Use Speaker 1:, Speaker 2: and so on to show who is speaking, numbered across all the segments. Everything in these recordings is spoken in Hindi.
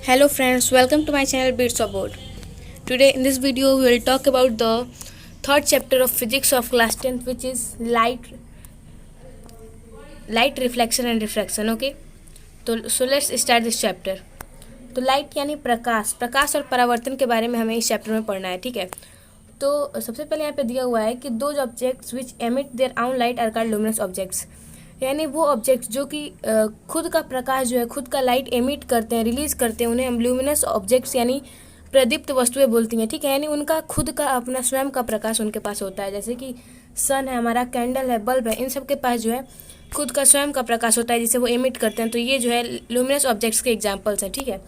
Speaker 1: Hello friends, welcome to my channel Bits of Board. Today in this video we will talk about the third chapter of physics of class 10th, which is light reflection and refraction. Okay, so let's start this chapter. तो लाइट यानी प्रकाश और परावर्तन के बारे में हमें इस चैप्टर में पढ़ना है। ठीक है, तो सबसे पहले यहाँ पे दिया हुआ है कि those objects which emit their own light are called luminous objects, यानी वो ऑब्जेक्ट्स जो कि खुद का प्रकाश जो है, खुद का लाइट एमिट करते हैं, रिलीज करते हैं, उन्हें हम ल्यूमिनस ऑब्जेक्ट्स यानी प्रदीप्त वस्तुएं बोलती हैं। ठीक है, यानी उनका खुद का अपना स्वयं का प्रकाश उनके पास होता है, जैसे कि सन है, हमारा कैंडल है, बल्ब है, इन सब के पास जो है खुद का स्वयं का प्रकाश होता है जिसे वो एमिट करते हैं। तो ये जो है ल्यूमिनस ऑब्जेक्ट्स के एग्जाम्पल्स हैं। ठीक है,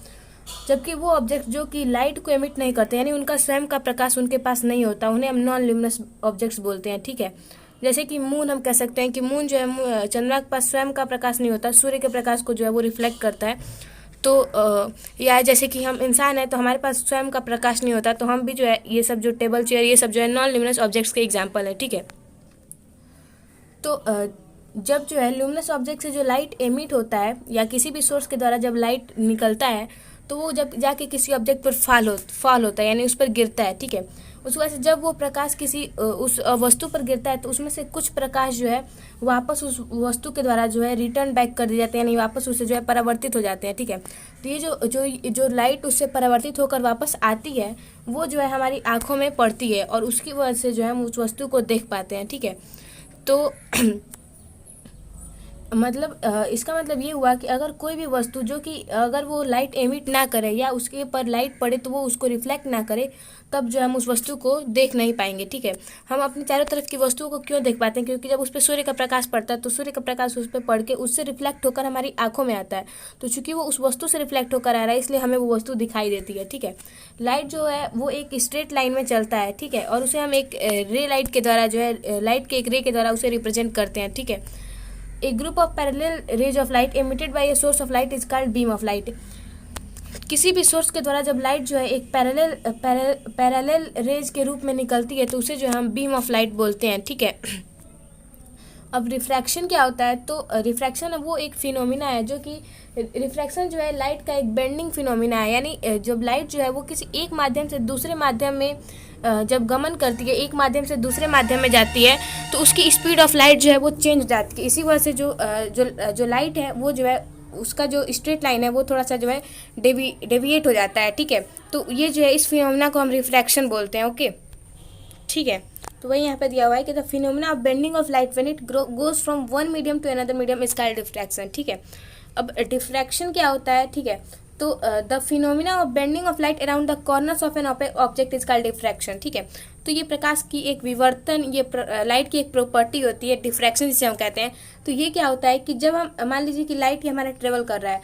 Speaker 1: जबकि वो ऑब्जेक्ट जो कि लाइट को एमिट नहीं करते, यानी उनका स्वयं का प्रकाश उनके पास नहीं होता, उन्हें हम नॉन ल्यूमिनस ऑब्जेक्ट्स बोलते हैं। ठीक है, जैसे कि मून, हम कह सकते हैं कि मून जो है चंद्रमा के पास स्वयं का प्रकाश नहीं होता, सूर्य के प्रकाश को जो है वो रिफ्लेक्ट करता है। तो या जैसे कि हम इंसान है तो हमारे पास स्वयं का प्रकाश नहीं होता, तो हम भी जो है ये सब जो टेबल चेयर ये सब जो है नॉन ल्यूमिनस ऑब्जेक्ट्स के एग्जाम्पल है। ठीक है, तो जब जो है ल्यूमिनस ऑब्जेक्ट से जो लाइट एमिट होता है या किसी भी सोर्स के द्वारा जब लाइट निकलता है तो वो जब जाके किसी ऑब्जेक्ट पर फॉल होता है, यानी उस पर गिरता है। ठीक है, उस वजह से जब वो प्रकाश किसी उस वस्तु पर गिरता है तो उसमें से कुछ प्रकाश जो है वापस उस वस्तु के द्वारा जो है रिटर्न बैक कर दिए जाते हैं, यानी वापस उससे जो है परावर्तित हो जाते हैं। ठीक है, तो ये जो लाइट उससे परावर्तित होकर वापस आती है वो जो है हमारी आँखों में पड़ती है और उसकी वजह से जो है हम उस वस्तु को देख पाते हैं। ठीक है, तो मतलब इसका मतलब ये हुआ कि अगर कोई भी वस्तु जो कि अगर वो लाइट एमिट ना करे या उसके पर लाइट पड़े तो वो उसको रिफ्लेक्ट ना करे, तब जो हम उस वस्तु को देख नहीं पाएंगे। ठीक है, हम अपने चारों तरफ की वस्तुओं को क्यों देख पाते हैं? क्योंकि जब उस पर सूर्य का प्रकाश पड़ता है तो सूर्य का प्रकाश उस पर पड़ के उससे रिफ्लेक्ट होकर हमारी आंखों में आता है, तो चूंकि वो उस वस्तु से रिफ्लेक्ट होकर आ रहा है इसलिए हमें वो वस्तु दिखाई देती है। ठीक है, लाइट जो है वो एक स्ट्रेट लाइन में चलता है। ठीक है, और उसे हम एक रे लाइट के द्वारा जो है लाइट के एक रे के द्वारा उसे रिप्रेजेंट करते हैं। ठीक है, A group of parallel rays of light emitted by a source of light is called beam of light. किसी भी सोर्स के द्वारा जब लाइट जो है एक पैरेलल रेज के रूप में निकलती है तो उसे जो है हम बीम ऑफ लाइट बोलते हैं। ठीक है, अब रिफ्रैक्शन क्या होता है? तो रिफ्रैक्शन वो एक फिनोमिना है जो कि रिफ्रैक्शन जो है लाइट का एक बेंडिंग फिनोमिना है, यानी जब लाइट जो है वो किसी एक माध्यम से दूसरे माध्यम में जब गमन करती है, एक माध्यम से दूसरे माध्यम में जाती है तो उसकी स्पीड ऑफ लाइट जो है वो चेंज हो जाती है। इसी वजह से जो लाइट है वो जो है उसका जो स्ट्रेट लाइन है वो थोड़ा सा जो है डेविएट हो जाता है। ठीक है, तो ये जो है इस फिनोमिना को हम रिफ्रैक्शन बोलते हैं। ओके, ठीक है, तो वही यहाँ पे दिया हुआ है कि the phenomena of bending of light when it goes from one medium to another medium is called diffraction. ठीक है, अब डिफ्रैक्शन क्या होता है? ठीक है, तो the phenomena of bending of light around the corners of an object is called diffraction. ठीक है, तो ये प्रकाश की एक विवर्तन, ये लाइट की एक प्रॉपर्टी होती है, डिफ्रैक्शन जिसे हम कहते हैं। तो ये क्या होता है कि जब हम मान लीजिए कि लाइट ही हमारा ट्रेवल कर रहा है,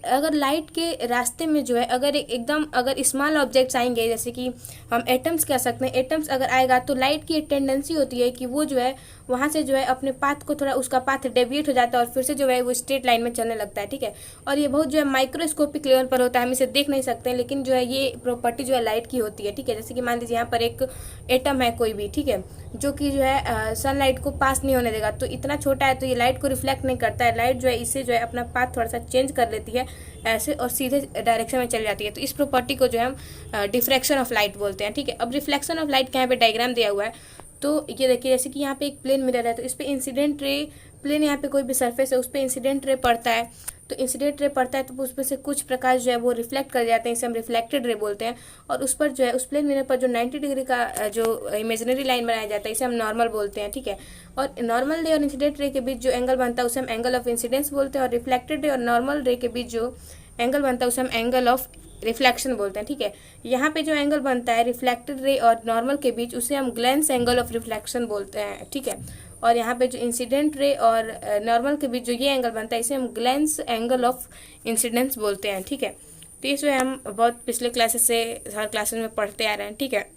Speaker 1: अगर लाइट के रास्ते में जो है अगर स्मॉल ऑब्जेक्ट्स आएंगे, जैसे कि हम एटम्स कह सकते हैं, एटम्स अगर आएगा तो लाइट की एक टेंडेंसी होती है कि वो जो है वहाँ से जो है अपने पाथ को थोड़ा उसका पाथ डेविएट हो जाता है और फिर से जो है वो स्ट्रेट लाइन में चलने लगता है। ठीक है, और ये बहुत जो है माइक्रोस्कोपिक लेवल पर होता है, हम इसे देख नहीं सकते हैं, लेकिन जो है ये प्रॉपर्टी जो है लाइट की होती है। ठीक है, जैसे कि मान लीजिए यहाँ पर एक एटम है कोई भी, ठीक है, जो कि जो है सनलाइट को पास नहीं होने देगा, तो इतना छोटा है तो ये लाइट को रिफ्लेक्ट नहीं करता है, लाइट जो है इससे जो है अपना पाथ थोड़ा सा चेंज कर लेती है ऐसे और सीधे डायरेक्शन में चली जाती है। तो इस प्रॉपर्टी को जो है हम डिफ्रैक्शन ऑफ लाइट बोलते हैं। ठीक है, अब रिफ्लेक्शन ऑफ लाइट का यहाँ पे डायग्राम दिया हुआ है, तो ये देखिए जैसे कि यहाँ पे एक प्लेन मिरर है, तो इस पर इंसिडेंट रे, प्लेन यहाँ पे कोई भी सरफेस है उस पर इंसिडेंट रे पड़ता है, तो इंसिडेंट रे पड़ता है तो उसमें से कुछ प्रकाश जो है वो रिफ्लेक्ट कर जाते हैं, इसे हम रिफ्लेक्टेड रे बोलते हैं। और उस पर जो है उस प्लेन मिरर पर जो 90 डिग्री का जो इमेजिनरी लाइन बनाया जाता है इसे हम नॉर्मल बोलते हैं। ठीक है, और नॉर्मल रे और इंसिडेंट रे के बीच जो एंगल बनता है उसे हम एंगल ऑफ इंसिडेंस बोलते हैं, और रिफ्लेक्टेड रे और नॉर्मल रे के बीच जो एंगल बनता है उसे हम एंगल ऑफ रिफ्लेक्शन बोलते हैं। ठीक है, यहाँ पे जो एंगल बनता है रिफ्लेक्टेड रे और नॉर्मल के बीच उसे हम ग्लेंस एंगल ऑफ रिफ्लेक्शन बोलते हैं। ठीक है, और यहाँ पे जो इंसिडेंट रे और नॉर्मल के बीच जो ये एंगल बनता है इसे हम ग्लेंस एंगल ऑफ इंसिडेंस बोलते हैं। ठीक है, तो इसे हम बहुत पिछले क्लासेस से हर क्लासेस में पढ़ते आ रहे हैं। ठीक है,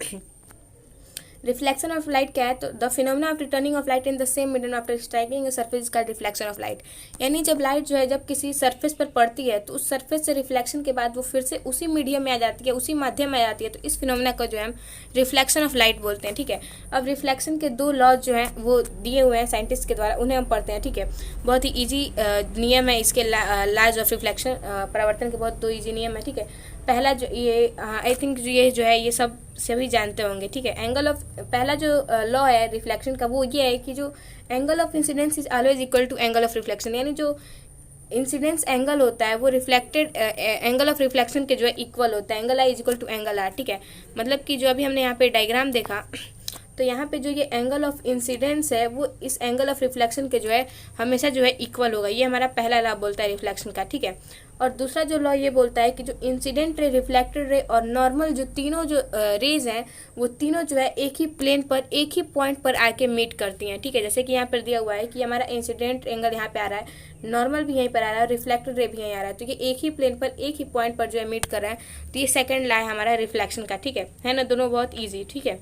Speaker 1: रिफ्लेक्शन ऑफ लाइट क्या है, तो the phenomena of returning of light in the same medium after striking a surface का रिफ्लेक्शन ऑफ लाइट। यानी जब लाइट जो है जब किसी सरफेस पर पड़ती है तो उस सरफेस से रिफ्लेक्शन के बाद वो फिर से उसी मीडियम में आ जाती है, उसी माध्यम में आ जाती है, तो इस फिनोमेना को जो है हम रिफ्लेक्शन ऑफ लाइट बोलते हैं। ठीक है, अब रिफ्लेक्शन के 2 लॉज जो हैं वो दिए हुए हैं साइंटिस्ट के द्वारा, उन्हें हम पढ़ते हैं। ठीक है, बहुत ही ईजी नियम है इसके, लॉज ऑफ रिफ्लेक्शन, परावर्तन के बहुत 2 ईजी नियम है। ठीक है, पहला जो ये आई थिंक ये जो है ये सब सभी जानते होंगे। ठीक है, एंगल ऑफ, पहला जो लॉ है रिफ्लेक्शन का वो ये है कि जो angle of incidence is always equal to angle of reflection. यानी जो इंसिडेंस एंगल होता है वो रिफ्लेक्टेड एंगल ऑफ रिफ्लेक्शन के जो है इक्वल होता है, angle I is equal to angle R. ठीक है, मतलब कि जो अभी हमने यहाँ पे डायग्राम देखा तो यहाँ पे जो ये एंगल ऑफ इंसिडेंस है वो इस एंगल ऑफ रिफ्लेक्शन के जो है हमेशा जो है इक्वल होगा। ये हमारा पहला लॉ बोलता है रिफ्लेक्शन का। ठीक है, और दूसरा जो लॉ ये बोलता है कि जो इंसिडेंट रे, रिफ्लेक्टेड रे और नॉर्मल जो तीनों जो रेज हैं वो तीनों जो है एक ही प्लेन पर, एक ही पॉइंट पर आके मीट करती हैं। ठीक है, जैसे कि यहाँ पर दिया हुआ है कि हमारा इंसिडेंट एंगल यहाँ पे आ रहा है, नॉर्मल भी यहीं पर आ रहा है, रिफ्लेक्टेड रे भी यहीं आ रहा है, तो ये एक ही प्लेन पर एक ही पॉइंट पर जो है मीट कर रहा है। तो ये सेकेंड लॉ है हमारा रिफ्लेक्शन का। ठीक है ना, दोनों बहुत ईजी। ठीक है,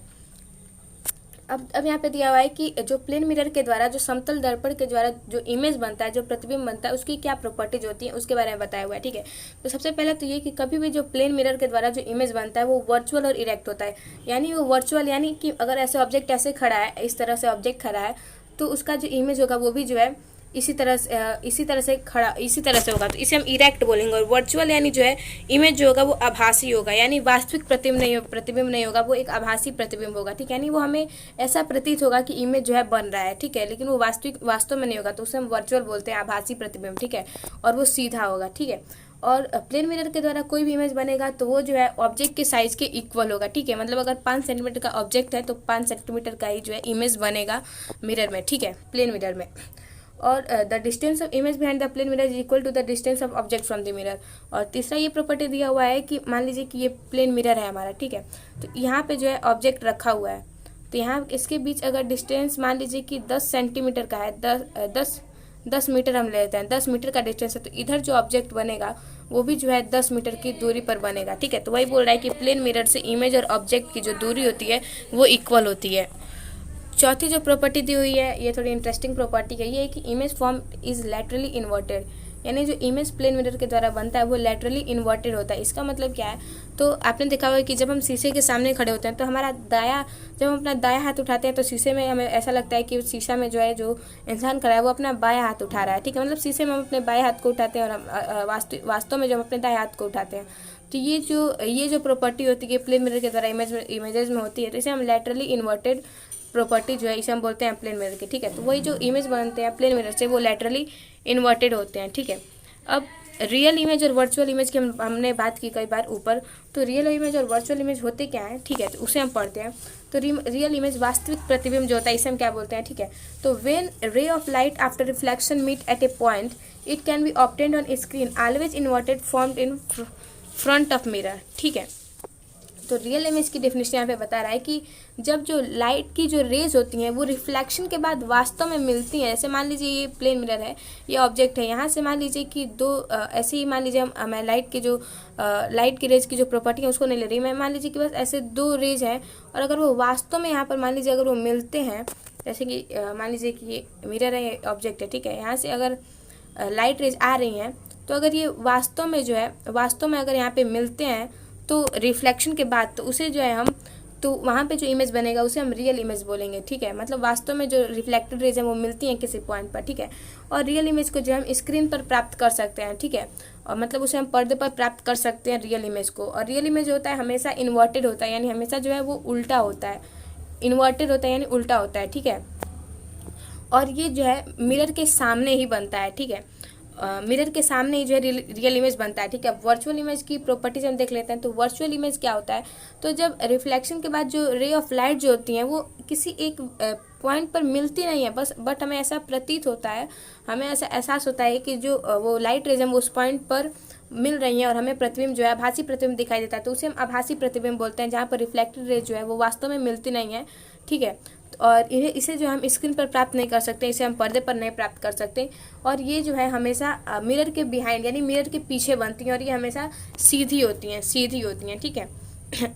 Speaker 1: अब यहाँ पे दिया हुआ है कि जो प्लेन मिरर के द्वारा, जो समतल दर्पण के द्वारा जो इमेज बनता है, जो प्रतिबिंब बनता है, उसकी क्या प्रॉपर्टीज होती है उसके बारे में बताया हुआ है। ठीक है, तो सबसे पहले तो ये कि कभी भी जो प्लेन मिरर के द्वारा जो इमेज बनता है वो वर्चुअल और इरेक्ट होता है। यानी वो वर्चुअल यानी कि अगर ऐसे ऑब्जेक्ट ऐसे खड़ा है, इस तरह से ऑब्जेक्ट खड़ा है, तो उसका जो इमेज होगा वो भी जो है इसी तरह से खड़ा, इसी तरह से होगा, तो इसे हम इरेक्ट बोलेंगे। और वर्चुअल यानी जो है इमेज जो होगा वो आभासी होगा, यानी वास्तविक प्रतिबिंब नहीं होगा, वो एक आभासी प्रतिबिंब होगा। ठीक है, यानी वो हमें ऐसा प्रतीत होगा कि इमेज जो है बन रहा है। ठीक है, लेकिन वो वास्तव में नहीं होगा, तो उसे हम वर्चुअल बोलते हैं, आभासी प्रतिबिंब। ठीक है, और वो सीधा होगा। ठीक है, और प्लेन मिरर के द्वारा कोई भी इमेज बनेगा तो वो जो है ऑब्जेक्ट के साइज के इक्वल होगा। ठीक है, मतलब अगर 5 सेंटीमीटर का ऑब्जेक्ट है तो 5 सेंटीमीटर का ही जो है इमेज बनेगा मिरर में। ठीक है, प्लेन मिरर में। और the distance of image behind the plane mirror is equal to the distance of object from the mirror. और तीसरा ये प्रॉपर्टी दिया हुआ है कि मान लीजिए कि ये प्लेन मिरर है हमारा। ठीक है, तो यहाँ पे जो है ऑब्जेक्ट रखा हुआ है, तो यहाँ इसके बीच अगर डिस्टेंस मान लीजिए कि 10 सेंटीमीटर का है, 10 मीटर हम लेते हैं, 10 मीटर का डिस्टेंस है, तो इधर जो ऑब्जेक्ट बनेगा वो भी जो है 10 मीटर की दूरी पर बनेगा। ठीक है, तो वही बोल रहा है कि प्लेन मिरर से इमेज और ऑब्जेक्ट की जो दूरी होती है वो इक्वल होती है। चौथी जो प्रॉपर्टी दी हुई है ये थोड़ी इंटरेस्टिंग प्रॉपर्टी है, ये है कि image form is laterally inverted. यानी जो इमेज प्लेन मिरर के द्वारा बनता है वो लैटरली इन्वर्टेड होता है। इसका मतलब क्या है, तो आपने देखा होगा कि जब हम शीशे के सामने खड़े होते हैं तो हमारा जब हम अपना दायां हाथ उठाते हैं तो शीशे में हमें ऐसा लगता है कि शीशा में जो है जो इंसान खड़ा है वो अपना बायां हाथ उठा रहा है। ठीक है, मतलब शीशे में हम अपने बाएं हाथ को उठाते हैं और वास्तव में जब हम अपने दाएं हाथ को उठाते हैं तो ये जो प्रॉपर्टी होती है प्लेन मिरर के द्वारा इमेजेस में होती है, तो इसे हम लैटरली इन्वर्टेड प्रॉपर्टी जो है इसे हम बोलते हैं प्लेन मिरर की। ठीक है, तो वही जो इमेज बनते हैं प्लेन मिरर से वो लैटरली इन्वर्टेड होते हैं। ठीक है, अब रियल इमेज और वर्चुअल इमेज की हमने बात की कई बार ऊपर, तो रियल इमेज और वर्चुअल इमेज होते क्या है। ठीक है, तो उसे हम पढ़ते हैं। तो रियल इमेज वास्तविक प्रतिबिंब जो होता है इसे हम क्या बोलते हैं। ठीक है, तो when ray of light after reflection meet at a point it can be obtained on screen always inverted formed in front of mirror. ठीक है, तो रियल इमेज की डेफिनेशन यहाँ पे बता रहा है कि जब जो लाइट की जो रेज होती हैं वो रिफ्लेक्शन के बाद वास्तव में मिलती हैं। जैसे मान लीजिए ये प्लेन मिरर है, ये ऑब्जेक्ट है, यहाँ से मान लीजिए कि ऐसे ही मान लीजिए मैं लाइट की रेज की जो प्रॉपर्टी है उसको नहीं ले रही, मैं मान लीजिए कि बस ऐसे 2 रेज हैं और अगर वो वास्तव में यहाँ पर मान लीजिए अगर वो मिलते हैं, जैसे कि मान लीजिए कि ये मिरर है, ये ऑब्जेक्ट है। ठीक है, यहाँ से अगर लाइट रेज आ रही हैं तो अगर ये वास्तव में अगर यहाँ पे मिलते हैं तो रिफ्लेक्शन के बाद तो उसे जो है हम तो वहाँ पे जो इमेज बनेगा उसे हम रियल इमेज बोलेंगे। ठीक है, मतलब वास्तव में जो रिफ्लेक्टेड रेज है वो मिलती हैं किसी पॉइंट पर। ठीक है, और रियल इमेज को जो हम स्क्रीन पर प्राप्त कर सकते हैं। ठीक है, और मतलब उसे हम पर्दे पर प्राप्त कर सकते हैं रियल इमेज को। और रियल इमेज होता है हमेशा इन्वर्टेड होता है, यानी हमेशा जो है वो उल्टा होता है, इन्वर्टेड होता है यानी उल्टा होता है। ठीक है, और ये जो है मिरर के सामने ही बनता है। ठीक है, मिरर के सामने ही जो है रियल इमेज बनता है। ठीक है, वर्चुअल इमेज की प्रॉपर्टीज हम देख लेते हैं। तो वर्चुअल इमेज क्या होता है, तो जब रिफ्लेक्शन के बाद जो रे ऑफ लाइट जो होती हैं वो किसी एक पॉइंट पर मिलती नहीं है बट हमें ऐसा प्रतीत होता है, हमें ऐसा एहसास होता है कि जो वो लाइट रेज हम उस पॉइंट पर मिल रही हैं और हमें प्रतिबिंब जो है आभासी प्रतिबिंब दिखाई देता है, तो उसे हम आभासी प्रतिबिंब बोलते हैं, जहाँ पर रिफ्लेक्टेड रेज जो है वो वास्तव में मिलती नहीं है। ठीक है, और इसे जो हम स्क्रीन पर प्राप्त नहीं कर सकते, इसे हम पर्दे पर नहीं प्राप्त कर सकते, और ये जो है हमेशा मिरर के बिहाइंड यानी मिरर के पीछे बनती हैं और ये हमेशा सीधी होती हैं। ठीक है,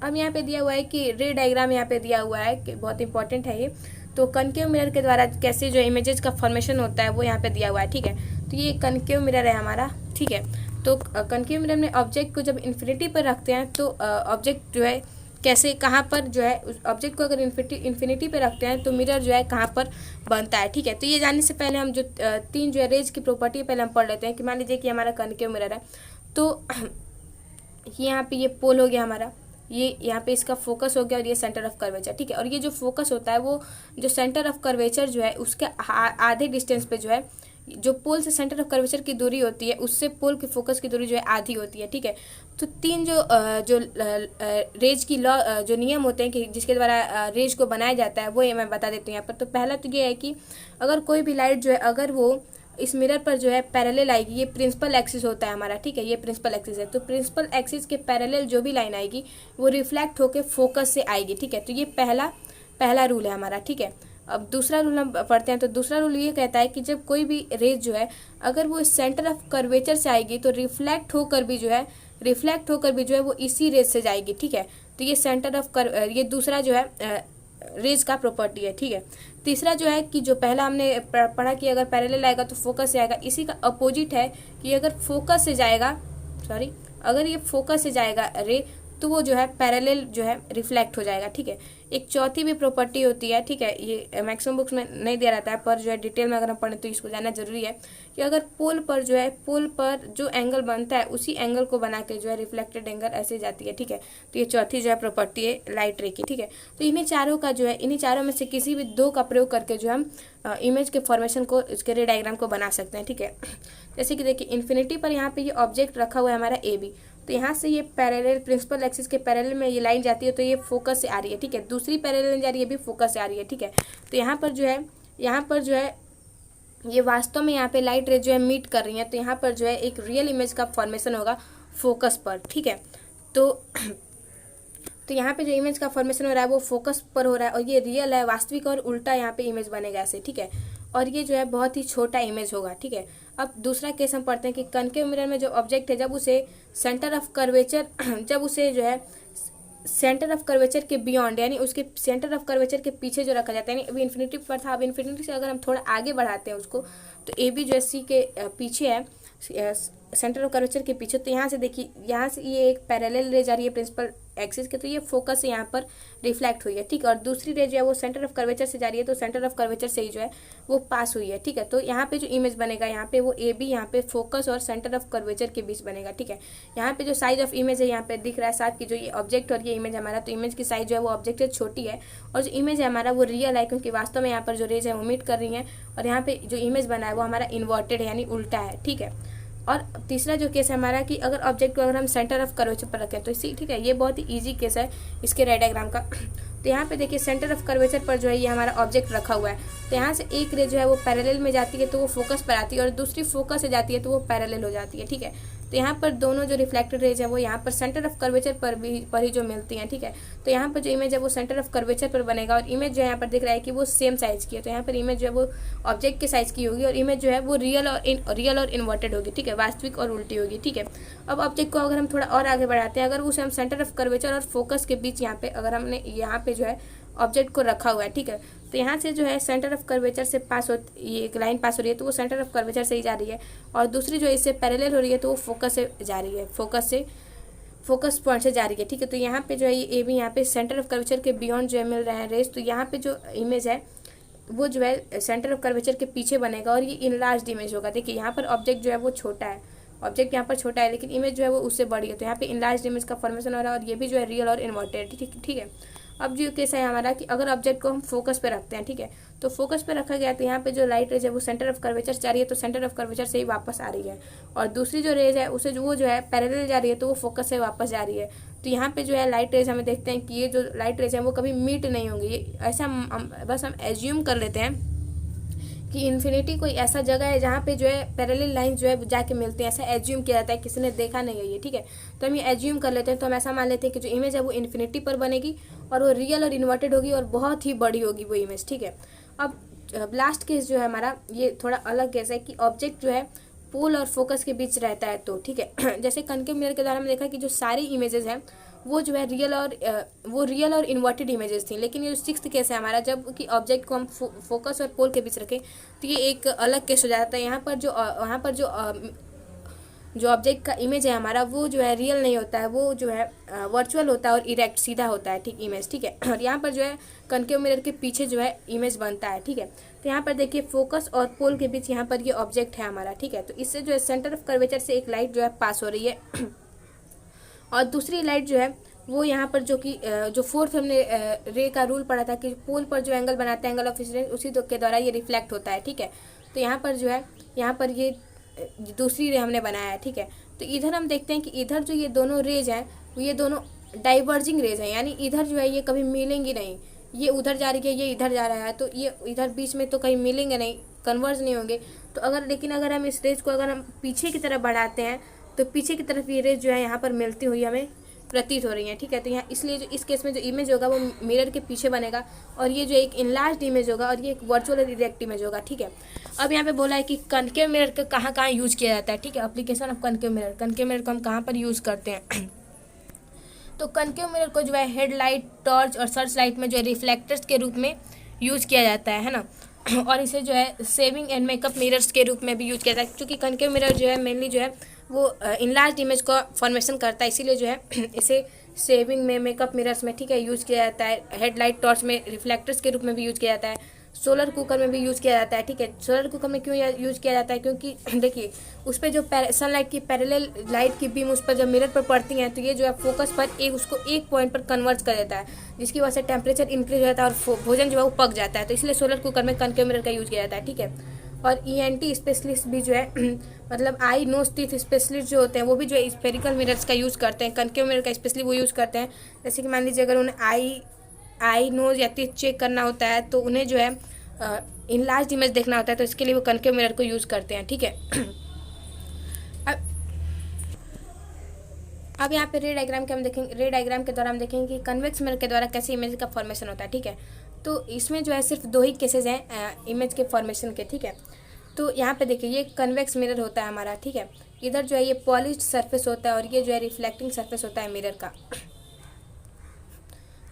Speaker 1: अब यहाँ पे दिया हुआ है कि रे डायग्राम यहाँ पे दिया हुआ है कि बहुत इंपॉर्टेंट है ये। तो कनकेव मिरर के द्वारा कैसे जो इमेजेस का फॉर्मेशन होता है वो यहाँ पे दिया हुआ है, ठीक है। तो ये कनकेव मिरर है हमारा, ठीक है। तो कनकेव मिरर में ऑब्जेक्ट को जब इन्फिनिटी पर रखते हैं तो ऑब्जेक्ट जो है कैसे कहाँ पर जो है उस ऑब्जेक्ट को अगर इन्फिनिटी पे रखते हैं तो मिरर जो है कहाँ पर बनता है, ठीक है। तो ये जानने से पहले हम जो तीन जो है रेज की प्रॉपर्टी पहले हम पढ़ लेते हैं कि मान लीजिए कि हमारा कनकेव मिरर है, तो यहाँ पे ये पोल हो गया हमारा, ये यहाँ पे इसका फोकस हो गया और ये सेंटर ऑफ कर्वेचर, ठीक है। और ये जो फोकस होता है वो जो सेंटर ऑफ कर्वेचर जो है उसके आधे डिस्टेंस पे जो है जो पोल से सेंटर ऑफ कर्वेचर की दूरी होती है उससे पोल के फोकस की दूरी जो है आधी होती है, ठीक है। तो तीन जो रेज की लॉ जो नियम होते हैं कि जिसके द्वारा रेज को बनाया जाता है वो ये मैं बता देती हूँ यहाँ पर। तो पहला तो ये है कि अगर कोई भी लाइट जो है अगर वो इस मिरर पर जो है पैरेलल आएगी, ये प्रिंसिपल एक्सिस होता है हमारा, ठीक है, ये प्रिंसिपल एक्सिस है। तो प्रिंसिपल एक्सिस के पैरेलल जो भी लाइन आएगी वो रिफ्लेक्ट होकर फोकस से आएगी, ठीक है। तो ये पहला रूल है हमारा, ठीक है। अब दूसरा रूल हम पढ़ते हैं। तो दूसरा रूल ये कहता है कि जब कोई भी रेज जो है अगर वो सेंटर ऑफ कर्वेचर से आएगी तो रिफ्लेक्ट होकर भी जो है वो इसी रेज से जाएगी, ठीक है। तो ये सेंटर ऑफ ये दूसरा जो है रेज का प्रॉपर्टी है, ठीक है। तीसरा जो है कि जो पहला हमने पढ़ा कि अगर पैरेलल आएगा तो फोकस से आएगा, इसी का अपोजिट है कि अगर ये फोकस से जाएगा रे तो वो जो है पैरेलल जो है रिफ्लेक्ट हो जाएगा, ठीक है। एक चौथी भी प्रॉपर्टी होती है, ठीक है, ये मैक्सिमम बुक्स में नहीं दिया रहता है पर जो है डिटेल में अगर हम पढ़ें तो इसको जानना जरूरी है कि अगर पोल पर जो एंगल बनता है उसी एंगल को बना के जो है रिफ्लेक्टेड एंगल ऐसे जाती है, ठीक है। तो ये चौथी जो है प्रॉपर्टी है लाइट रे की, ठीक है। तो इन्हीं चारों में से किसी भी दो का प्रयोग करके जो हम इमेज के फॉर्मेशन को इसके रे डायग्राम को बना सकते हैं, ठीक है। जैसे कि देखिए इन्फिनिटी पर यहाँ पे ये ऑब्जेक्ट रखा हुआ है हमारा ए बी, तो यहाँ से ये पैरेलल प्रिंसिपल एक्सिस के पैरेलल में ये लाइन जाती है तो ये फोकस से आ रही है, ठीक है। दूसरी पैरेलल जा रही है भी फोकस से आ रही है, ठीक है। तो यहाँ पर जो है ये वास्तव में यहाँ पे लाइट रे जो है मीट कर रही है, तो यहाँ पर जो है एक रियल इमेज का फॉर्मेशन होगा फोकस पर, ठीक है। तो यहाँ पे जो इमेज का फॉर्मेशन हो रहा है वो फोकस पर हो रहा है और ये रियल है, वास्तविक, और उल्टा यहाँ पे इमेज बनेगा ऐसे, ठीक है। और ये जो है बहुत ही छोटा इमेज होगा, ठीक है। अब दूसरा केस हम पढ़ते हैं कि कनकेव मिरर में जो ऑब्जेक्ट है जब उसे सेंटर ऑफ कर्वेचर के बियॉन्ड यानी उसके सेंटर ऑफ कर्वेचर के पीछे जो रखा जाता है, यानी अभी इन्फिनिटी पर था, अब इन्फिनिटी से अगर हम थोड़ा आगे बढ़ाते हैं उसको तो ए बी जो है सी के पीछे है, सेंटर ऑफ कर्वेचर के पीछे। तो यहाँ से देखिए यहाँ से ये एक पैरेलल रे जा रही है प्रिंसिपल एक्सिस के, तो ये फोकस से यहाँ पर रिफ्लेक्ट हुई है, ठीक है। और दूसरी रे जो है वो सेंटर ऑफ कर्वेचर से जा रही है, तो सेंटर ऑफ कर्वेचर से ही जो है वो पास हुई है, ठीक है। तो यहाँ पे जो इमेज बनेगा यहाँ पे वो ए बी यहाँ पे फोकस और सेंटर ऑफ कर्वेचर के बीच बनेगा, ठीक है। यहाँ पे जो साइज ऑफ इमेज है यहाँ पे दिख रहा है साथ की जो ये ऑब्जेक्ट और ये इमेज हमारा, तो इमेज की साइज जो है वो ऑब्जेक्ट से छोटी है और जो इमेज है हमारा वो रियल है क्योंकि वास्तव में यहाँ पर जो रेज है वो मीट कर रही है और यहाँ पे जो इमेज बना है वो हमारा इन्वर्टेड है यानी उल्टा है, ठीक है। और तीसरा जो केस है हमारा कि अगर ऑब्जेक्ट को अगर हम सेंटर ऑफ कर्वेचर पर रखें तो इसी, ठीक है, ये बहुत ही इजी केस है इसके रे डायग्राम का। तो यहाँ पे देखिए सेंटर ऑफ कर्वेचर पर जो है ये हमारा ऑब्जेक्ट रखा हुआ है, तो यहाँ से एक रे जो है वो पैरेलल में जाती है तो वो फोकस पर आती है और दूसरी फोकस से जाती है तो वो पैरेलल हो जाती है, ठीक है। तो यहाँ पर दोनों जो रिफ्लेक्टेड रेज है वो यहाँ पर सेंटर ऑफ कर्वेचर पर ही जो मिलती हैं, ठीक है। तो यहाँ पर जो इमेज है वो सेंटर ऑफ कर्वेचर पर बनेगा और इमेज जो है यहाँ पर दिख रहा है कि वो सेम साइज की है, तो यहाँ पर इमेज जो है वो ऑब्जेक्ट के साइज की होगी और इमेज जो है वो रियल और इन्वर्टेड होगी, ठीक है, वास्तविक और उल्टी होगी, ठीक है। अब ऑब्जेक्ट को अगर हम थोड़ा और आगे बढ़ाते हैं, अगर उसे हम सेंटर ऑफ कर्वेचर और फोकस के बीच यहाँ पे अगर हमने यहाँ पे जो है ऑब्जेक्ट को रखा हुआ है, ठीक है, तो यहाँ से जो है सेंटर ऑफ कर्वेचर से ये एक लाइन पास हो रही है तो वो सेंटर ऑफ कर्वेचर से ही जा रही है और दूसरी जो इससे पैरेलल हो रही है तो वो फोकस से जा रही है, फोकस पॉइंट से जा रही है, ठीक है। तो यहाँ पे जो है ये ए बी यहाँ पे सेंटर ऑफ कर्वेचर के बियॉन्ड जो है मिल रहे हैं रेस, तो यहाँ पे जो इमेज है वो जो है सेंटर ऑफ कर्वेचर के पीछे बनेगा और ये इनलार्ज्ड इमेज होगा। देखिए यहाँ पर ऑब्जेक्ट जो है वो छोटा है, ऑब्जेक्ट यहाँ पर छोटा है लेकिन इमेज जो है वो उससे बड़ी है, तो यहाँ पे इनलार्ज्ड इमेज का फॉर्मेशन हो रहा है और ये भी जो है रियल और इन्वर्टेड, ठीक है। अब जो केस है हमारा कि अगर ऑब्जेक्ट को हम फोकस पे रखते हैं, ठीक है, तो फोकस पे रखा गया तो यहाँ पे जो लाइट रेज है वो सेंटर ऑफ कर्वेचर जा रही है तो सेंटर ऑफ कर्वेचर से ही वापस आ रही है और दूसरी जो रेज है उसे वो जो है पैरेलल जा रही है तो वो फोकस से वापस जा रही है। तो यहाँ पे जो है लाइट रेज हमें देखते हैं कि ये जो लाइट रेज है वो कभी मीट नहीं होंगी, ये ऐसा बस हम एज्यूम कर लेते हैं कि इन्फिनिटी कोई ऐसा जगह है जहाँ पे जो है पैरेलल लाइन जो है जाके मिलते हैं, ऐसा एज्यूम किया जाता है, किसी ने देखा नहीं है ये, ठीक है। तो हम ये एज्यूम कर लेते हैं, तो हम ऐसा मान लेते हैं कि जो इमेज है वो इन्फिनिटी पर बनेगी और वो रियल और इन्वर्टेड होगी और बहुत ही बड़ी होगी वो इमेज, ठीक है। अब लास्ट केस जो है हमारा ये थोड़ा अलग केस है कि ऑब्जेक्ट जो है पोल और फोकस के बीच रहता है तो ठीक है। जैसे कनकेव मिरर के द्वारा हमने देखा कि जो सारी इमेजेस हैं वो जो है रियल और इन्वर्टेड इमेजेस थी, लेकिन ये जो सिक्स्थ केस है हमारा, जब कि ऑब्जेक्ट को हम फोकस और पोल के बीच रखें तो ये एक अलग केस हो जाता है। यहाँ पर जो ऑब्जेक्ट का इमेज है हमारा वो जो है रियल नहीं होता है, वो जो है वर्चुअल होता है और इरेक्ट सीधा होता है, ठीक इमेज, ठीक है। और यहाँ पर जो है कनकेव मिरर के पीछे जो है इमेज बनता है, ठीक है। तो यहाँ पर देखिए फोकस और पोल के बीच यहाँ पर ये ऑब्जेक्ट है हमारा, ठीक है। तो इससे जो है सेंटर ऑफ कर्वेचर से एक लाइट जो है पास हो रही है और दूसरी लाइट जो है वो यहाँ पर जो फोर्थ हमने रे का रूल पढ़ा था कि पोल पर जो एंगल बनाता है एंगल ऑफ इंसिडेंस, उसी के द्वारा ये रिफ्लेक्ट होता है, ठीक है। तो यहाँ पर जो है यहाँ पर ये दूसरी रे हमने बनाया है, ठीक है। तो इधर हम देखते हैं कि इधर जो ये दोनों रेज हैं ये दोनों डाइवर्जिंग रेज हैं, यानी इधर जो है ये कभी मिलेंगी नहीं, ये उधर जा रही है ये इधर जा रहा है, तो ये इधर बीच में तो कहीं मिलेंगे नहीं, कन्वर्ज नहीं होंगे। तो लेकिन अगर हम इस रेज को अगर हम पीछे की तरफ बढ़ाते हैं तो पीछे की तरफ ये रेज जो है यहाँ पर मिलती हुई हमें प्रतीत हो रही है, ठीक है। तो यहाँ इसलिए जो इस केस में जो इमेज होगा वो मिरर के पीछे बनेगा और ये जो एक इनलार्ज्ड इमेज होगा और ये एक वर्चुअल और इरेक्ट इमेज होगा, ठीक है। अब यहाँ पे बोला है कि कनकेव मिरर का कहाँ कहाँ यूज किया जाता है, ठीक है। एप्लीकेशन ऑफ कनकेव मिरर को हम कहाँ पर यूज करते हैं तो कनकेव मिरर को जो है हेडलाइट, टॉर्च और सर्च लाइट में जो है रिफ्लेक्टर्स के रूप में यूज किया जाता है ना। और इसे जो है सेविंग एंड मेकअप मिरर्स के रूप में भी यूज किया जाता है, क्योंकि कनकेव मिरर जो है मेनली जो है वो इनलार्ज इमेज का फॉर्मेशन करता है, इसीलिए जो है इसे सेविंग में, मेकअप मिरर्स में, ठीक है, यूज़ किया जाता है। हेडलाइट, टॉर्च में रिफ्लेक्टर्स के रूप में भी यूज़ किया जाता है। सोलर कुकर में भी यूज़ किया जाता है, ठीक है। सोलर कुकर में क्यों यूज़ किया जाता है, क्योंकि देखिए उस पर जो सनलाइट की पैरेलल लाइट की बीम उस पर जब मिरर पर पड़ती हैं तो ये जो है फोकस पर उसको एक पॉइंट पर कन्वर्ट कर देता है, जिसकी वजह से टेम्परेचर इंक्रीज हो जाता है और भोजन जो है वो पक जाता है। तो इसलिए सोलर कुकर में कनकेव मिरर का यूज़ किया जाता है, ठीक है। और ENT स्पेशलिस्ट भी जो है मतलब आई नोज टीथ स्पेशलिस्ट जो होते हैं वो भी जो है स्फेरिकल मिरर्स का यूज़ करते हैं, कनकेव मिरर का स्पेशली वो यूज़ करते हैं। जैसे कि मान लीजिए अगर उन्हें आई नोज या टीथ चेक करना होता है तो उन्हें जो है इनलार्ज इमेज देखना होता है, तो इसके लिए वो कनकेव मिरर को यूज़ करते हैं, ठीक है। अब यहाँ पे रे डायग्राम के द्वारा हम देखेंगे कि कन्वेक्स मिरर के द्वारा कैसे इमेज का फॉर्मेशन होता है, ठीक है। तो इसमें जो है सिर्फ 2 ही केसेज हैं इमेज के फॉर्मेशन के, ठीक है। तो यहाँ पे देखिए ये कन्वेक्स मिरर होता है हमारा, ठीक है। इधर जो है ये पॉलिश्ड सरफेस होता है और ये जो है रिफ्लेक्टिंग सरफेस होता है मिरर का।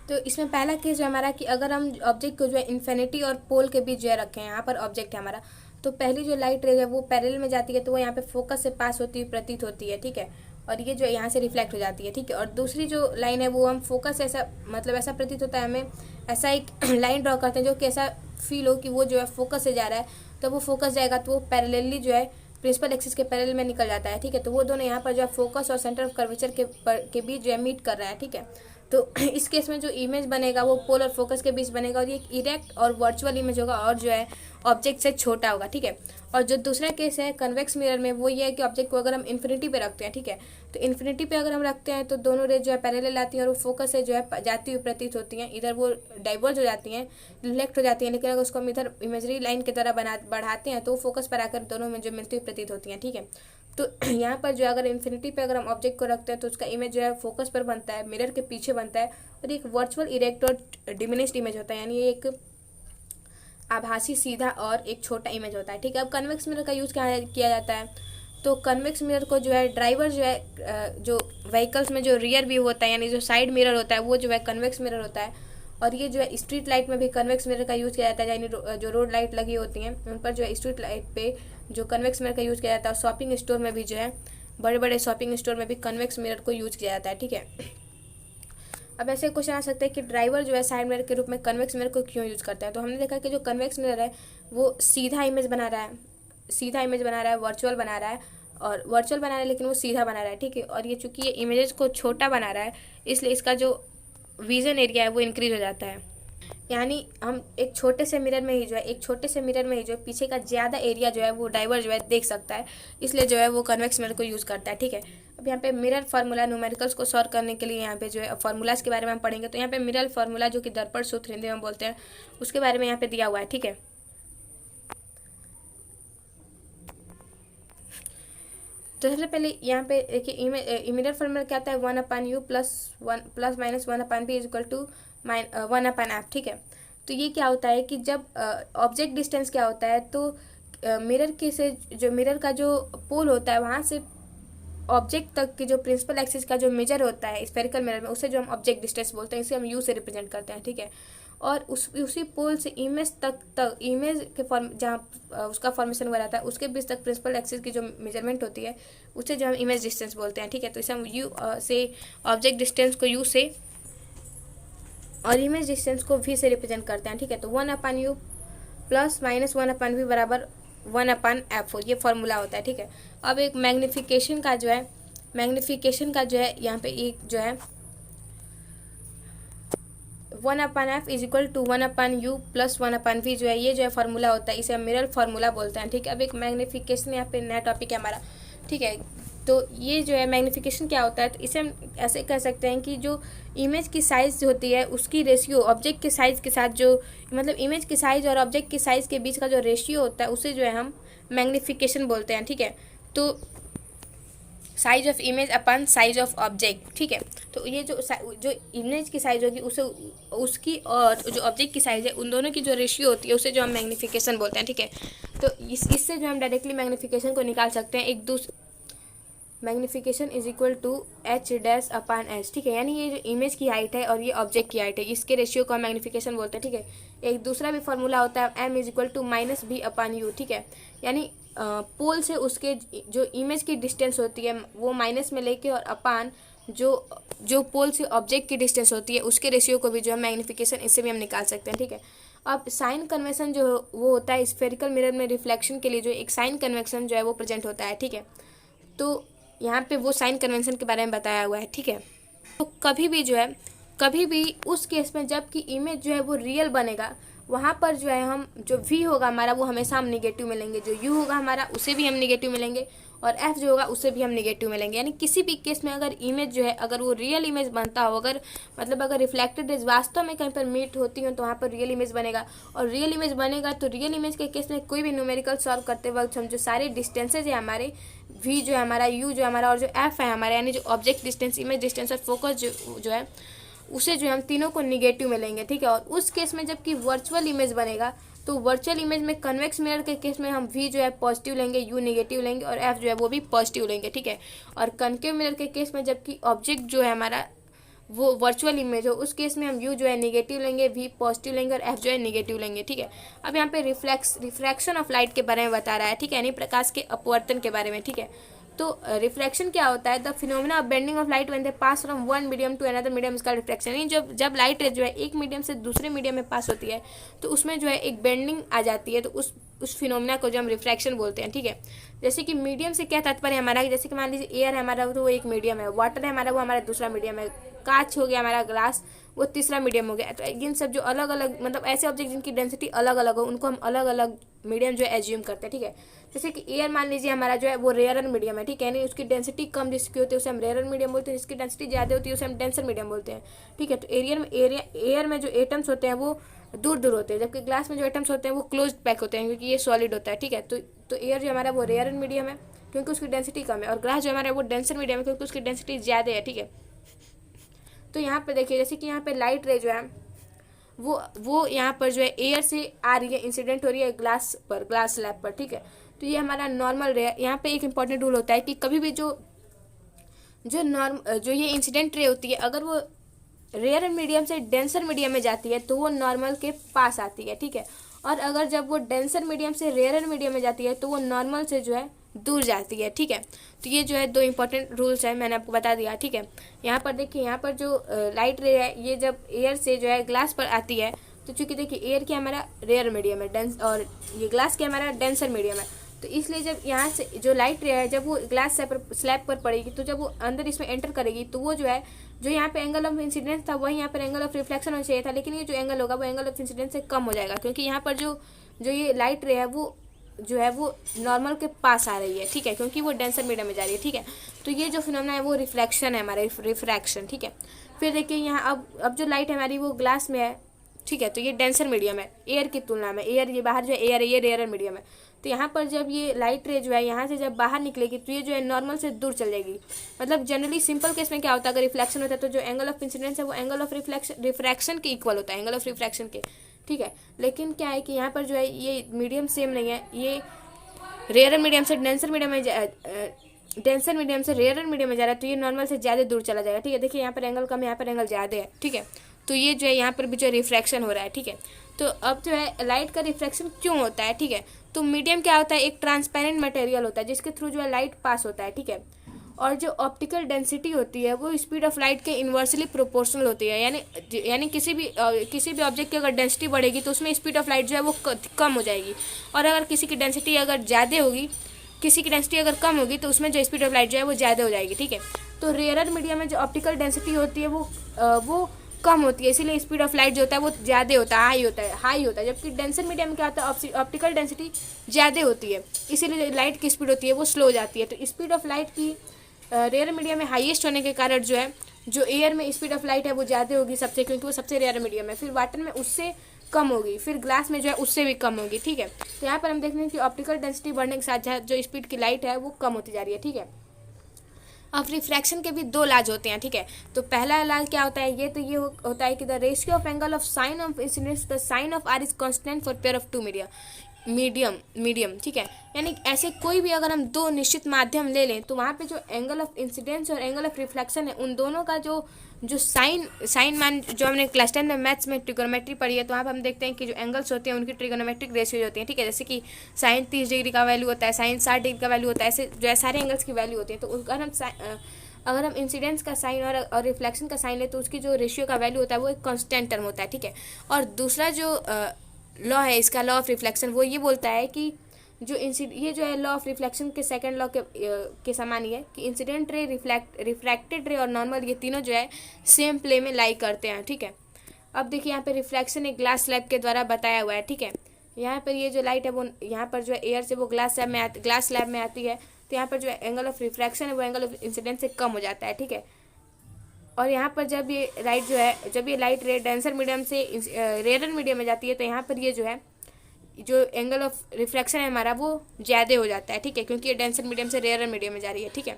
Speaker 1: तो इसमें पहला केस जो हमारा कि अगर हम ऑब्जेक्ट को जो है इन्फिनिटी और पोल के बीच जो है रखें, यहाँ पर ऑब्जेक्ट है हमारा, तो पहली जो लाइट रे है वो पैरेलल में जाती है तो वो यहाँ पे फोकस से पास होती हुई प्रतीत होती है, ठीक है। और ये जो यहाँ से रिफ्लेक्ट हो जाती है, ठीक है। और दूसरी जो लाइन है वो हम फोकस ऐसा मतलब ऐसा प्रतीत होता है, हमें ऐसा एक लाइन ड्रॉ करते हैं जो कि ऐसा फील हो कि वो जो है फोकस से जा रहा है, तो वो फोकस जाएगा तो वो पैरेलली जो है प्रिंसिपल एक्सिस के पैरेलल में निकल जाता है, ठीक है। तो वो दोनों यहाँ पर जो है फोकस और सेंटर ऑफ कर्वेचर के बीच जो है मीट कर रहा है, ठीक है। तो इस केस में जो इमेज बनेगा वो पोल और फोकस के बीच बनेगा और ये एक इरेक्ट और वर्चुअल इमेज होगा और जो है ऑब्जेक्ट से छोटा होगा, ठीक है। और जो दूसरा केस है कन्वेक्स मिरर में वो ये है कि ऑब्जेक्ट को अगर हम इन्फिनिटी पे रखते हैं, ठीक है, तो इन्फिनिटी पे अगर हम रखते हैं तो दोनों रेज जो है पैरेलल आती हैं और वो फोकस से जो है जाती हुई प्रतीत होती हैं, इधर वो डाइवर्ज हो जाती हैं, रिफ्लेक्ट हो जाती हैं। लेकिन अगर उसको हम इधर इमेजरी लाइन की तरह बढ़ाते हैं तो वो फोकस पर आकर दोनों में जो मिलती हुई प्रतीत होती हैं, ठीक है। तो यहाँ पर जो अगर इन्फिनिटी पे अगर हम ऑब्जेक्ट को रखते हैं तो उसका इमेज जो है फोकस पर बनता है, मिरर के पीछे बनता है और एक वर्चुअल इरेक्ट और डिमिनिश्ड इमेज होता है, यानी ये एक आभासी सीधा और एक छोटा इमेज होता है, ठीक है। अब कन्वेक्स मिरर का यूज़ किया जाता है, तो कन्वेक्स मिरर को जो है ड्राइवर जो है जो व्हीकल्स में जो रियर व्यू होता है यानी जो साइड मिरर होता है वो जो है कन्वेक्स मिरर होता है। और ये जो है स्ट्रीट लाइट में भी कन्वेक्स मिरर का यूज़ किया जाता है, यानी जो रोड लाइट लगी होती हैं उन पर जो है स्ट्रीट लाइट पे जो कन्वेक्स मिरर का यूज़ किया जाता है। और शॉपिंग स्टोर में भी जो है बड़े बड़े शॉपिंग स्टोर में भी कन्वेक्स मिरर को यूज़ किया जाता है, ठीक है। अब ऐसे क्वेश्चन आ सकते हैं कि ड्राइवर जो है साइड मिरर के रूप में कन्वेक्स मिरर को क्यों यूज़ करता है। तो हमने देखा कि जो कन्वेक्स मिरर है वो सीधा इमेज बना रहा है, वर्चुअल बना रहा है लेकिन वो सीधा बना रहा है, ठीक है। और ये चूंकि ये इमेजेस को छोटा बना रहा है इसलिए इसका जो विजन एरिया है वो इंक्रीज हो जाता है, यानी हम एक छोटे से मिरर में ही जो है पीछे का ज़्यादा एरिया जो है वो ड्राइवर जो है देख सकता है, इसलिए जो है वो कन्वेक्स मिरर को यूज़ करता है, ठीक है। अब यहाँ पे मिरर फार्मूला न्यूमेरिकल्स को सॉल्व करने के लिए यहाँ पे जो है फार्मूलाज के बारे में हम पढ़ेंगे। तो यहाँ पे मिरर फार्मूला जो कि दर्पण सूत्र हिंदी में बोलते हैं उसके बारे में यहाँ पे दिया हुआ है, ठीक है। तो सबसे पहले यहाँ पे देखिए मिरर फार्मूला क्या आता है, 1/u plus minus 1/p is equal to 1/f, ठीक है। तो ये क्या होता है कि जब ऑब्जेक्ट डिस्टेंस क्या होता है, तो मिरर के से जो मिरर का जो पोल होता है वहाँ से ऑब्जेक्ट तक की जो प्रिंसिपल एक्सिस का जो मेजर होता है स्फेरिकल मिरर में, उसे जो हम ऑब्जेक्ट डिस्टेंस बोलते हैं, इसे हम यू से रिप्रेजेंट करते हैं, ठीक है। और उसी पोल से इमेज तक इमेज के फॉर्म जहाँ उसका फॉर्मेशन हुआ रहता है उसके बीच तक प्रिंसिपल एक्सिस की जो मेजरमेंट होती है उसे जो हम इमेज डिस्टेंस बोलते हैं, ठीक है। तो इसे हम यू से ऑब्जेक्ट डिस्टेंस को यू से और इमेज डिस्टेंस को वी से रिप्रेजेंट करते हैं, ठीक है। तो 1/u प्लस माइनस 1/v बराबर 1/f, ये फॉर्मूला होता है, ठीक है। अब एक मैग्नीफिकेशन का जो है यहाँ पे एक जो है 1/f is equal to 1/u plus 1/v जो है ये जो है फॉर्मूला होता है, इसे हम मिरर फार्मूला बोलते हैं, ठीक है। अब एक मैग्नीफिकेशन यहाँ पे नया टॉपिक है हमारा, ठीक है। तो ये जो है मैग्नीफिकेशन क्या होता है, तो इसे हम ऐसे कह सकते हैं कि जो इमेज की साइज़ होती है उसकी रेशियो ऑब्जेक्ट के साइज़ के साथ जो मतलब इमेज की साइज़ और ऑब्जेक्ट की साइज़ के बीच का जो रेशियो होता है उसे जो है हम मैग्नीफिकेशन बोलते हैं, ठीक है। तो size of image upon size of object, ठीक है। तो ये जो इमेज की साइज होगी उसे उसकी और जो ऑब्जेक्ट की साइज है उन दोनों की जो रेशियो होती है उसे जो हम मैग्नीफिकेशन बोलते हैं, ठीक है। तो इससे जो हम डायरेक्टली मैग्नीफिकेशन को निकाल सकते हैं, एक दूसरे magnification is equal to h'/h, ठीक है। यानी ये जो इमेज की हाइट है और ये ऑब्जेक्ट की हाइट है, इसके रेशियो को हम मैग्नीफिकेशन बोलते हैं, ठीक है। एक दूसरा भी फॉर्मूला होता है m is equal to -b/u, ठीक है। यानी पोल से उसके जो इमेज की डिस्टेंस होती है वो माइनस में लेके और अपान जो पोल से ऑब्जेक्ट की डिस्टेंस होती है उसके रेशियो को भी जो है मैग्नीफिकेशन इससे भी हम निकाल सकते हैं, ठीक है। अब साइन कन्वेंशन जो वो होता है स्फेरिकल मिरर में रिफ्लेक्शन के लिए जो एक साइन कन्वेंशन जो है वो प्रेजेंट होता है, ठीक है। तो यहाँ पे वो साइन कन्वेंशन के बारे में बताया हुआ है, ठीक है। तो कभी भी उस केस में जबकि इमेज जो है वो रियल बनेगा वहाँ पर जो है हम जो v होगा हमारा वो हमेशा हम निगेटिव में लेंगे, जो u होगा हमारा उसे भी हम निगेटिव में लेंगे और f जो होगा उसे भी हम निगेटिव में लेंगे। यानी किसी भी केस में अगर इमेज जो है अगर वो रियल इमेज बनता हो, अगर रिफ्लेक्टेड रेज वास्तव में कहीं पर मीट होती हो तो वहाँ पर रियल इमेज बनेगा। और रियल इमेज बनेगा तो रियल इमेज के केस में कोई भी न्यूमेरिकल सॉल्व करते वक्त हम जो सारे डिस्टेंसेज है हमारे v जो है हमारा, u जो है हमारा और जो f है हमारा, यानी जो ऑब्जेक्ट डिस्टेंस, इमेज डिस्टेंस और फोकस जो है उसे जो हम तीनों को निगेटिव में लेंगे, ठीक है। और उस केस में जबकि वर्चुअल इमेज बनेगा तो वर्चुअल इमेज में कन्वेक्स मिरर के केस में हम v जो है पॉजिटिव लेंगे, u निगेटिव लेंगे और f जो है वो भी पॉजिटिव लेंगे, ठीक है। और कनकेव मिरर के केस में जबकि ऑब्जेक्ट जो है हमारा वो वर्चुअल इमेज हो उस केस में हम u जो है निगेटिव लेंगे, v पॉजिटिव लेंगे और f जो है निगेटिव लेंगे, ठीक है। अब यहाँ पे रिफ्रैक्शन ऑफ लाइट के बारे में बता रहा है, ठीक है, यानी प्रकाश के अपवर्तन के बारे में, ठीक है। तो रिफ्रैक्शन क्या होता है, the phenomena of bending of light when they pass from one medium to another medium इसका रिफ्रैक्शन। यानी जब लाइट जो है एक मीडियम से दूसरे मीडियम में पास होती है तो उसमें जो है एक बेंडिंग आ जाती है, तो उस फिनोमेना को जो हम रिफ्रैक्शन बोलते हैं, ठीक है। जैसे कि मीडियम से क्या तात्पर्य हमारा, जैसे कि मान लीजिए एयर है हमारा तो वो एक मीडियम है, वाटर है हमारा वो हमारा दूसरा मीडियम है, कांच हो गया हमारा, ग्लास वो तीसरा मीडियम हो गया। तो इन सब जो अलग अलग मतलब ऐसे ऑब्जेक्ट जिनकी डेंसिटी अलग अलग हो उनको हम अलग अलग मीडियम जो है एज्यूम करते हैं, ठीक है। जैसे कि एयर मान लीजिए हमारा जो है वो रेयरर मीडियम है, ठीक है, यानी उसकी डेंसिटी कम जिसकी होती है उसे हम रेयरर मीडियम बोलते हैं, जिसकी डेंसिटी ज़्यादा होती है उसे हम डेंसर मीडियम बोलते हैं, ठीक है। तो एयर में जो एटम्स होते हैं वो दूर दूर होते हैं, जबकि ग्लास में जो एटम्स होते हैं वो क्लोज पैक होते हैं क्योंकि ये सॉलिड होता है, ठीक है। तो एयर जो हमारा वो रेयरर मीडियम है क्योंकि उसकी डेंसिटी कम है और ग्लास जो हमारा वो डेंसर मीडियम है क्योंकि उसकी डेंसिटी ज़्यादा है, ठीक है। तो यहाँ पे देखिए जैसे कि यहाँ पे लाइट रे जो है वो यहाँ पर जो है एयर से आ रही है, इंसिडेंट हो रही है ग्लास स्लैब पर, ठीक है। तो ये हमारा नॉर्मल रे है। यहाँ पे एक इंपॉर्टेंट रूल होता है कि कभी भी जो ये इंसिडेंट रे होती है अगर वो रेयर मीडियम से डेंसर मीडियम में जाती है तो वो नॉर्मल के पास आती है, ठीक है। और अगर जब वो डेंसर मीडियम से रेयर मीडियम में जाती है तो वो नॉर्मल से जो है दूर जाती है, ठीक है। तो ये जो है दो इंपॉर्टेंट रूल्स है, मैंने आपको बता दिया, ठीक है। यहाँ पर देखिए यहाँ पर जो लाइट रे है ये जब एयर से जो है ग्लास पर आती है तो चूंकि देखिए एयर क्या हमारा रेयर मीडियम है डेंस और ये ग्लास क्या हमारा डेंसर मीडियम है, तो इसलिए जब यहाँ से जो लाइट रे है जब वो ग्लास स्लैब पर पड़ेगी तो जब वो अंदर इसमें एंटर करेगी तो वो जो है जो यहाँ पे एंगल ऑफ इंसिडेंस था वही यहाँ पर एंगल ऑफ रिफ्लेक्शन होना चाहिए था, लेकिन ये जो एंगल होगा वो एंगल ऑफ इंसिडेंस से कम हो जाएगा क्योंकि यहाँ पर जो ये लाइट रे है वो जो है वो नॉर्मल के पास आ रही है, ठीक है, क्योंकि वो डेंसर मीडियम में जा रही है, ठीक है। तो ये जो फिनोमेना है वो रिफ्लेक्शन है हमारा, रिफ्रैक्शन, ठीक है। फिर देखिए यहाँ अब जो लाइट है हमारी वो ग्लास में है, ठीक है, तो ये डेंसर मीडियम है एयर की तुलना में, एयर ये बाहर जो है एयर है ये रेयर मीडियम है। तो यहाँ पर जब ये लाइट रे जो है यहाँ से जब बाहर निकलेगी तो ये जो है नॉर्मल से दूर चल जाएगी। मतलब जनरली सिंपल केस में क्या होता है अगर रिफ्लेक्शन होता है तो जो एंगल ऑफ इंसिडेंस है वो एंगल ऑफ रिफ्रैक्शन के इक्वल होता है, एंगल ऑफ रिफ्रैक्शन के, ठीक है। लेकिन क्या है कि यहाँ पर जो है ये मीडियम सेम नहीं है, ये रेयर मीडियम से डेंसर मीडियम में डेंसर मीडियम से रेयर मीडियम में जा रहा है तो ये नॉर्मल से ज़्यादा दूर चला जाएगा, ठीक है। देखिए यहाँ पर एंगल कम है, यहाँ पर एंगल ज़्यादा है, ठीक है। तो ये जो है यहाँ पर भी जो रिफ्रैक्शन हो रहा है, ठीक है। तो अब जो है लाइट का रिफ्रैक्शन क्यों होता है, ठीक है। तो मीडियम क्या होता है, एक ट्रांसपेरेंट मटेरियल होता है जिसके थ्रू जो है लाइट पास होता है, ठीक है। और जो ऑप्टिकल डेंसिटी होती है वो स्पीड ऑफ लाइट के इन्वर्सली प्रोपोर्शनल होती है, यानी किसी भी ऑब्जेक्ट की अगर डेंसिटी बढ़ेगी तो उसमें स्पीड ऑफ लाइट जो है वो कम हो जाएगी, और अगर किसी की डेंसिटी अगर ज़्यादा होगी, किसी की डेंसिटी अगर कम होगी तो उसमें जो स्पीड ऑफ लाइट जो है वो ज़्यादा हो जाएगी, ठीक है। तो रेयर मीडियम में जो ऑप्टिकल डेंसिटी होती है वो कम होती है, इसीलिए स्पीड ऑफ लाइट जो होता है वो ज़्यादा होता है, हाई होता है। जबकि डेंसर मीडियम में क्या होता है, ऑप्टिकल डेंसिटी ज़्यादा होती है, इसीलिए लाइट की स्पीड होती है वो स्लो हो जाती है। तो स्पीड ऑफ लाइट की रेयर मीडियम में हाईएस्ट होने के कारण जो है जो एयर में स्पीड ऑफ लाइट है वो ज़्यादा होगी सबसे, क्योंकि वो सबसे रेयर मीडियम है। फिर वाटर में उससे कम होगी, फिर ग्लास में जो है उससे भी कम होगी, ठीक है। तो यहाँ पर हम देखते हैं कि ऑप्टिकल डेंसिटी बढ़ने के साथ जो स्पीड की लाइट है वो कम होती जा रही है, ठीक है। अब रिफ्रैक्शन के भी दो इलाज होते हैं, ठीक है। तो पहला इलाज क्या होता है, ये होता है कि the ratio of angle of sine of incidence the sine of R is constant for pair of two medium, ठीक है। यानी ऐसे कोई भी अगर हम दो निश्चित माध्यम ले लें तो वहाँ पे जो एंगल ऑफ इंसिडेंस और एंगल ऑफ रिफ्लेक्शन है उन दोनों का जो साइन मान, जो हमने क्लास 10 में मैथ्स में ट्रिगोनोमेट्री पढ़ी है, तो वहाँ पर हम देखते हैं कि जो एंगल्स होते हैं उनकी ट्रिगोनोमेट्रिक रेशियोज होती हैं, ठीक है। जैसे कि साइन 30 डिग्री का वैल्यू होता है, साइन 60 डिग्री का वैल्यू होता है, ऐसे जो है सारे एंगल्स की वैल्यू होती है। तो अगर हम इंसिडेंस का साइन और रिफ्लेक्शन का साइन ले तो उसकी जो रेशियो का वैल्यू होता है वो एक कांस्टेंट टर्म होता है, ठीक है। और दूसरा जो लॉ है इसका, लॉ ऑफ रिफ्लेक्शन, वो ये बोलता है कि ये जो है लॉ ऑफ रिफ्लेक्शन के सेकंड लॉ के समान ही है कि इंसिडेंट रे, रिफ्रैक्टेड रे और नॉर्मल, ये तीनों जो है सेम प्लेन में लाई करते हैं, ठीक है। अब देखिए यहाँ पे रिफ्लेक्शन एक ग्लास स्लैब के द्वारा बताया हुआ है, ठीक है। यहाँ पर ये जो लाइट है वो यहाँ पर जो है एयर से वो ग्लास स्लैब में आती है, तो यहाँ पर जो एंगल ऑफ रिफ्रैक्शन है वो एंगल ऑफ इंसिडेंस से कम हो जाता है, ठीक है। और यहाँ पर जब ये लाइट रे डेंसर मीडियम से रेयर मीडियम में जाती है तो यहाँ पर ये जो एंगल ऑफ रिफ्रैक्शन है हमारा वो ज़्यादा हो जाता है, ठीक है, क्योंकि ये डेंसर मीडियम से रेयर मीडियम में जा रही है, ठीक है।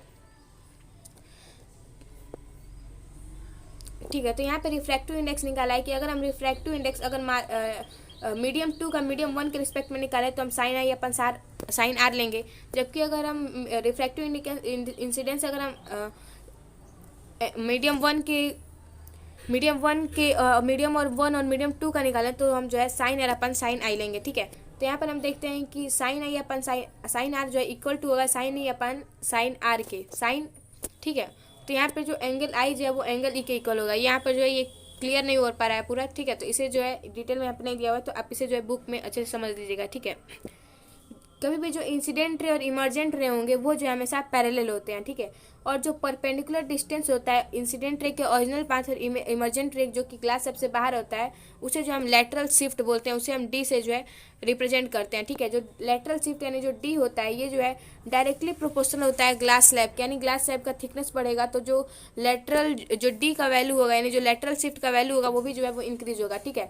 Speaker 1: तो यहाँ पे रिफ्रैक्टिव इंडेक्स निकाला है कि अगर हम रिफ्रैक्टिव इंडेक्स अगर मीडियम 2 का मीडियम 1 के रिस्पेक्ट में निकालें तो हम साइन आर लेंगे। जबकि अगर हम रिफ्रैक्टिव इंसिडेंस अगर हम मीडियम और 1 और मीडियम 2 का निकालें तो हम जो है साइन आर अपन साइन आई लेंगे, ठीक है। तो यहाँ पर हम देखते हैं कि sine I upon sine R जो है इक्वल टू होगा sine E upon sine R के, ठीक है। तो यहाँ पर जो एंगल आई जो है वो एंगल ई के इक्वल होगा। यहाँ पर जो है ये क्लियर नहीं हो पा रहा है पूरा, ठीक है। तो इसे जो है डिटेल में यहाँ पर नहीं दिया हुआ है, तो आप इसे जो है बुक में अच्छे से समझ लीजिएगा, ठीक है। कभी भी जो इंसिडेंट रे और इमर्जेंट रे होंगे वो जो हमेशा पैरेलल होते हैं, ठीक है। और जो परपेंडिकुलर डिस्टेंस होता है इंसिडेंट रे के ओरिजिनल पाथ और इमर्जेंट रे जो कि ग्लास सबसे बाहर होता है उसे जो हम लेटरल शिफ्ट बोलते हैं, उसे हम डी से जो है रिप्रेजेंट करते हैं, ठीक है। जो लेटरल शिफ्ट यानी जो डी होता है ये जो है डायरेक्टली प्रोपोर्शनल होता है ग्लास स्लैब के, यानी ग्लास स्लैब का थिकनेस बढ़ेगा तो जो लेटरल जो डी का वैल्यू होगा यानी जो लेटरल शिफ्ट का वैल्यू होगा वो भी जो है वो इंक्रीज होगा, ठीक है।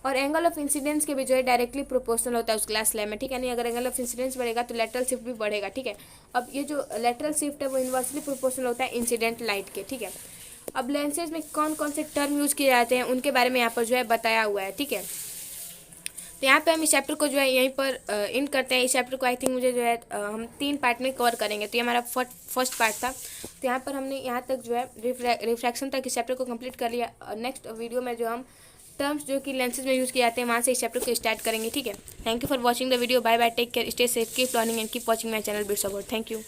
Speaker 1: और एंगल ऑफ इंसिडेंस के भी जो है डायरेक्टली प्रोपोर्शनल होता है उस ग्लास स्लैब में, ठीक है। यानी अगर एंगल ऑफ इंसिडेंस बढ़ेगा तो लेटरल शिफ्ट भी बढ़ेगा, ठीक है। अब ये जो लेटरल शिफ्ट है वो इन्वर्सली प्रोपोर्शनल होता है इंसिडेंट लाइट के, ठीक है। अब लेंसेज में कौन कौन से टर्म यूज किए जाते हैं उनके बारे में यहाँ पर जो है बताया हुआ है, ठीक है। तो यहाँ पे हम इस चैप्टर को जो है यहीं पर इन करते हैं। इस चैप्टर को आई थिंक मुझे जो है हम 3 पार्ट में कवर करेंगे, तो ये हमारा फर्स्ट पार्ट था। तो यहाँ पर हमने यहाँ तक जो है रिफ्रैक्शन तक इस चैप्टर को कंप्लीट कर लिया। नेक्स्ट वीडियो में जो हम टर्म्स जो कि लेंसेज में यूज़ किए जाते हैं वहाँ से इस चैप्टर को स्टार्ट करेंगे, ठीक है। Thank you for watching the video, bye bye, take care, stay safe, keep learning and keep watching my channel bits about. Thank you.